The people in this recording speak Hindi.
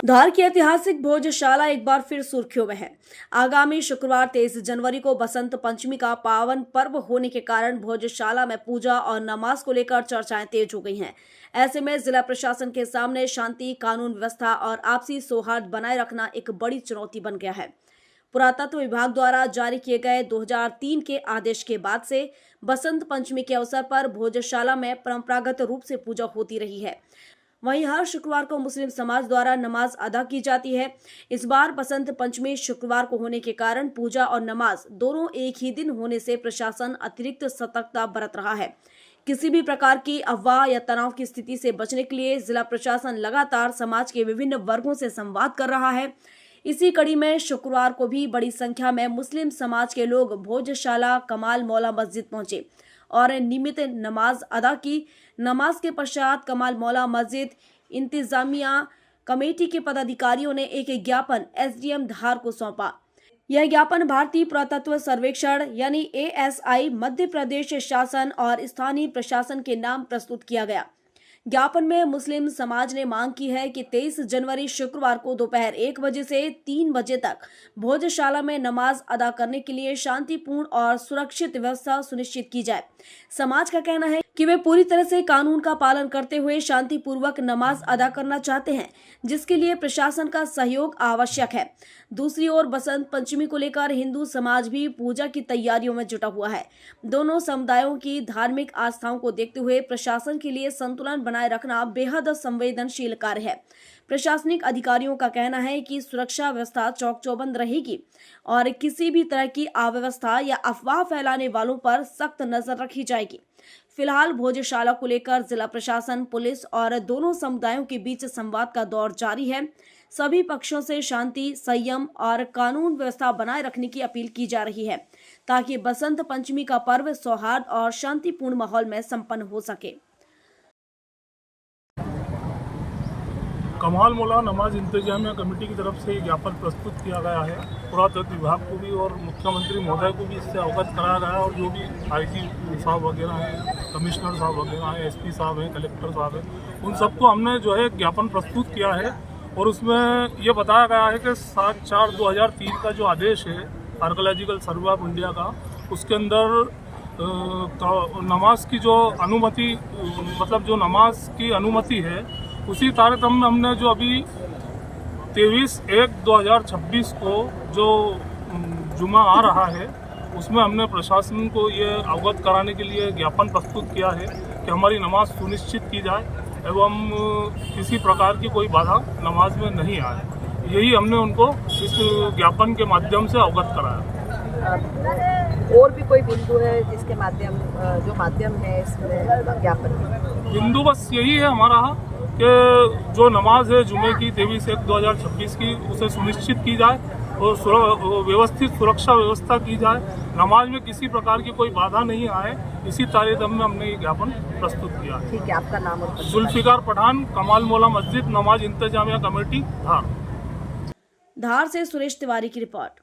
धार की ऐतिहासिक भोजशाला एक बार फिर सुर्खियों में है। आगामी शुक्रवार 23 जनवरी को बसंत पंचमी का पावन पर्व होने के कारण भोजशाला में पूजा और नमाज को लेकर चर्चाएं तेज हो गई हैं। ऐसे में जिला प्रशासन के सामने शांति, कानून व्यवस्था और आपसी सौहार्द बनाए रखना एक बड़ी चुनौती बन गया है। पुरातत्व विभाग द्वारा जारी किए गए 2003 के आदेश के बाद से बसंत पंचमी के अवसर पर भोजशाला में परंपरागत रूप से पूजा होती रही है। वहीं हर शुक्रवार को मुस्लिम समाज द्वारा नमाज अदा की जाती है। इस बार बसंत पंचमी शुक्रवार को होने के कारण पूजा और नमाज दोनों एक ही दिन होने से प्रशासन अतिरिक्त सतर्कता बरत रहा है। किसी भी प्रकार की अफवाह या तनाव की स्थिति से बचने के लिए जिला प्रशासन लगातार समाज के विभिन्न वर्गों से संवाद कर रहा है। इसी कड़ी में शुक्रवार को भी बड़ी संख्या में मुस्लिम समाज के लोग भोजशाला कमाल मौला मस्जिद पहुंचे और नियमित नमाज अदा की। नमाज के पश्चात कमाल मौला मस्जिद इंतजामिया कमेटी के पदाधिकारियों ने एक ज्ञापन एसडीएम धार को सौंपा। यह ज्ञापन भारतीय पुरातत्व सर्वेक्षण यानी ASI, मध्य प्रदेश शासन और स्थानीय प्रशासन के नाम प्रस्तुत किया गया। ज्ञापन में मुस्लिम समाज ने मांग की है कि 23 जनवरी शुक्रवार को दोपहर 1 बजे से 3 बजे तक भोजशाला में नमाज अदा करने के लिए शांतिपूर्ण और सुरक्षित व्यवस्था सुनिश्चित की जाए। समाज का कहना है कि वे पूरी तरह से कानून का पालन करते हुए शांतिपूर्वक नमाज अदा करना चाहते हैं, जिसके लिए प्रशासन का सहयोग आवश्यक है। दूसरी ओर बसंत पंचमी को लेकर हिंदू समाज भी पूजा की तैयारियों में जुटा हुआ है। दोनों समुदायों की धार्मिक आस्थाओं को देखते हुए प्रशासन के लिए संतुलन बनाए रखना बेहद संवेदनशील कार्य है। प्रशासनिक अधिकारियों का कहना है कि सुरक्षा व्यवस्था चौक चौबंद रहेगी और किसी भी तरह की अव्यवस्था या अफवाह फैलाने वालों पर सख्त नजर रखी जाएगी। फिलहाल भोजशाला को लेकर जिला प्रशासन, पुलिस और दोनों समुदायों के बीच संवाद का दौर जारी है। सभी पक्षों से शांति, संयम और कानून व्यवस्था बनाए रखने की अपील की जा रही है, ताकि बसंत पंचमी का पर्व सौहार्द और शांतिपूर्ण माहौल में संपन्न हो सके। कमाल मौला नमाज इंतजामिया कमेटी की तरफ से ज्ञापन प्रस्तुत किया गया है। पुरातत्व विभाग को भी और मुख्यमंत्री महोदय को भी इससे अवगत कराया गया है और जो भी IG साहब वगैरह हैं, कमिश्नर साहब वगैरह हैं, SP साहब हैं, कलेक्टर साहब हैं, उन सबको हमने जो है ज्ञापन प्रस्तुत किया है और उसमें ये बताया गया है कि 7/4/2003 का जो आदेश है आर्कोलॉजिकल सर्वे ऑफ इंडिया का, उसके अंदर नमाज की जो अनुमति, मतलब जो नमाज की अनुमति है, उसी तारतम्य में हमने जो अभी 23/1/2026 को जो जुमा आ रहा है, उसमें हमने प्रशासन को ये अवगत कराने के लिए ज्ञापन प्रस्तुत किया है कि हमारी नमाज सुनिश्चित की जाए एवं किसी प्रकार की कोई बाधा नमाज में नहीं आए। यही हमने उनको इस ज्ञापन के माध्यम से अवगत कराया। और भी कोई बिंदु है जिसके माध्यम है इसमें ज्ञापन? बिंदु बस यही है हमारा कि जो नमाज है जुमे की 23/1/2026 की, उसे सुनिश्चित की जाए और व्यवस्थित सुरक्षा व्यवस्था की जाए, नमाज में किसी प्रकार की कोई बाधा नहीं आए। इसी तारतम्य में हमने ये ज्ञापन प्रस्तुत किया है। ठीक है, आपका नाम और जुल्फिकार पठान, कमाल मौला मस्जिद नमाज इंतजामिया कमेटी, धार। धार से सुरेश तिवारी की रिपोर्ट।